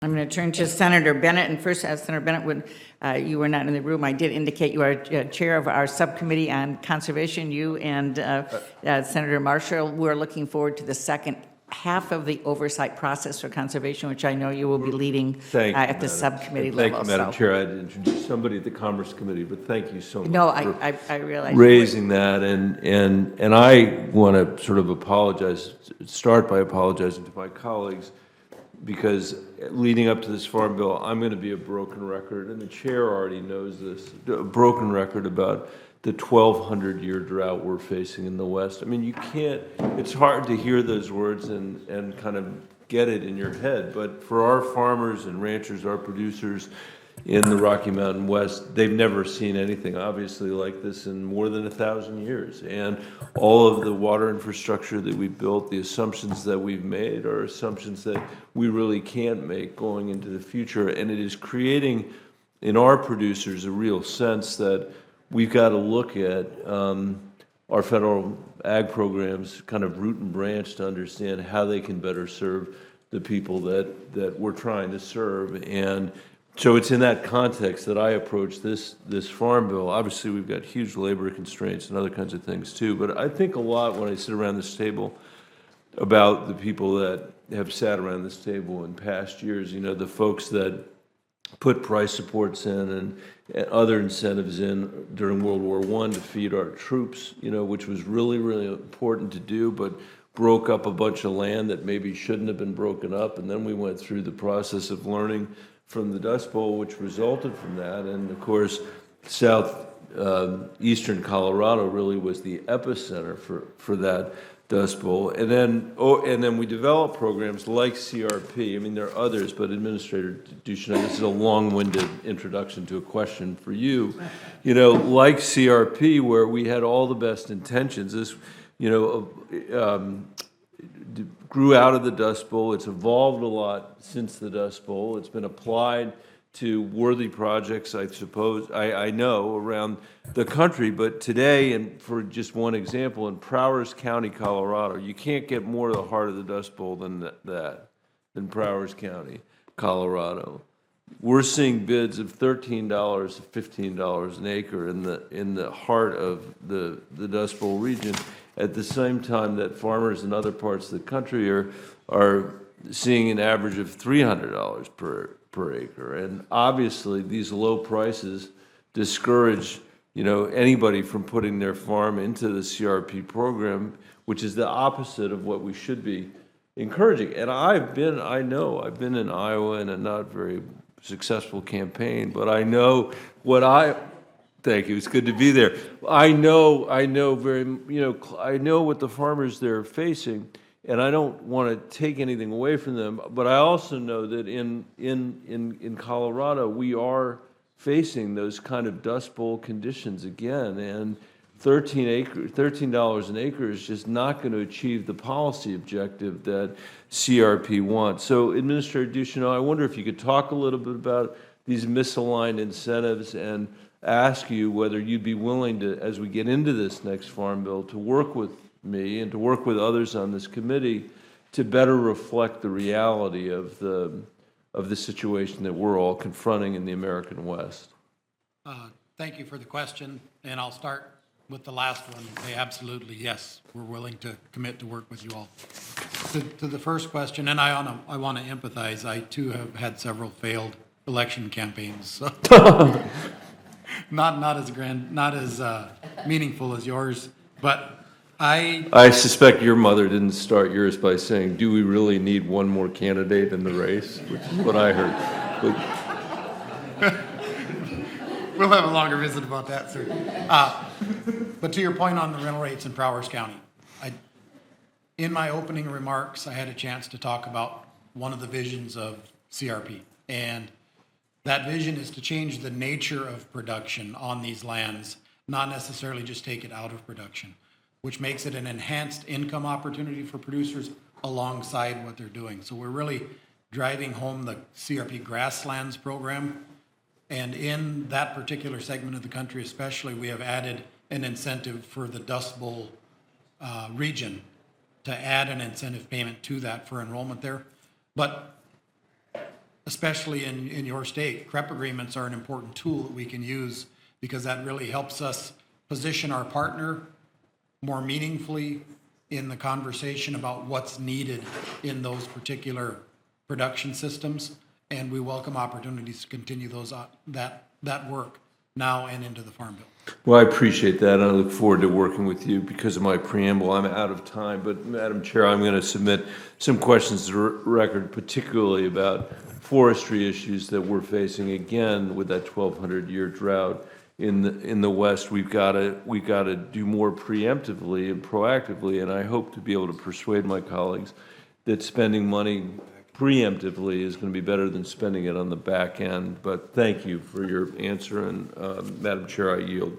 I'm going to turn to Senator Bennet, and first, as Senator Bennet, when you were not in the room, I did indicate you are chair of our subcommittee on conservation. You and Senator Marshall, we're looking forward to the second half of the oversight process for conservation, which I know you will be leading at the subcommittee level. Thank you, Madam Chair. I had to introduce somebody at the Commerce Committee, but thank you so much I realize raising that. And I want to sort of start by apologizing to my colleagues, because leading up to this Farm Bill, I'm going to be a broken record, and the chair already knows this, a broken record about the 1,200-year drought we're facing in the West. I mean, you can't, it's hard to hear those words and kind of get it in your head, but for our farmers and ranchers, our producers in the Rocky Mountain West, they've never seen anything obviously like this in more than 1,000 years. And all of the water infrastructure that we've built, the assumptions that we've made are assumptions that we really can't make going into the future. And it is creating in our producers a real sense that we've got to look at our federal ag programs kind of root and branch to understand how they can better serve the people that we're trying to serve. And so it's in that context that I approach this Farm Bill. Obviously, we've got huge labor constraints and other kinds of things too, but I think a lot when I sit around this table about the people that have sat around this table in past years, you know, the folks that put price supports in and other incentives in during World War I to feed our troops, you know, which was really, really important to do, but broke up a bunch of land that maybe shouldn't have been broken up. And then we went through the process of learning from the Dust Bowl, which resulted from that. And of course, eastern Colorado really was the epicenter for that Dust Bowl. And then we developed programs like CRP. I mean, there are others, but Administrator Ducheneau, this is a long-winded introduction to a question for you. You know, like CRP, where we had all the best intentions. This, you know, grew out of the Dust Bowl. It's evolved a lot since the Dust Bowl. It's been applied to worthy projects, I suppose, I know, around the country. But today, and for just one example, in Prowers County, Colorado, you can't get more to the heart of the Dust Bowl than than Prowers County, Colorado. We're seeing bids of $13 to $15 an acre in the heart of the Dust Bowl region, at the same time that farmers in other parts of the country are seeing an average of $300 per acre. And obviously, these low prices discourage, you know, anybody from putting their farm into the CRP program, which is the opposite of what we should be encouraging. And I've been in Iowa in a not very successful campaign, but I know thank you. It's good to be there. I know what the farmers there are facing, and I don't want to take anything away from them. But I also know that in Colorado we are facing those kind of Dust Bowl conditions again, and $13 an acre is just not going to achieve the policy objective that CRP wants. So, Administrator Ducheneau, I wonder if you could talk a little bit about these misaligned incentives and ask you whether you'd be willing to, as we get into this next Farm Bill, to work with me and to work with others on this committee to better reflect the reality of the situation that we're all confronting in the American West. Thank you for the question, and I'll start with the last one. Absolutely, yes, we're willing to commit to work with you all. To the first question, and I want to empathize. I too have had several failed election campaigns. So not as meaningful as yours, but I suspect your mother didn't start yours by saying, "Do we really need one more candidate in the race?" Which is what I heard. We'll have a longer visit about that, sir. But to your point on the rental rates in Prowers County, in my opening remarks, I had a chance to talk about one of the visions of CRP, and that vision is to change the nature of production on these lands, not necessarily just take it out of production, which makes it an enhanced income opportunity for producers alongside what they're doing. So we're really driving home the CRP grasslands program. And in that particular segment of the country especially, we have added an incentive for the Dust Bowl region to add an incentive payment to that for enrollment there. But especially in your state, CREP agreements are an important tool that we can use because that really helps us position our partner more meaningfully in the conversation about what's needed in those particular production systems. And we welcome opportunities to continue those, that work now and into the Farm Bill. Well, I appreciate that, and I look forward to working with you. Because of my preamble, I'm out of time, but Madam Chair, I'm going to submit some questions to the record, particularly about forestry issues that we're facing again with that 1,200-year drought in the West. We've got to do more preemptively and proactively, and I hope to be able to persuade my colleagues that spending money preemptively is going to be better than spending it on the back end. But thank you for your answer, and Madam Chair, I yield.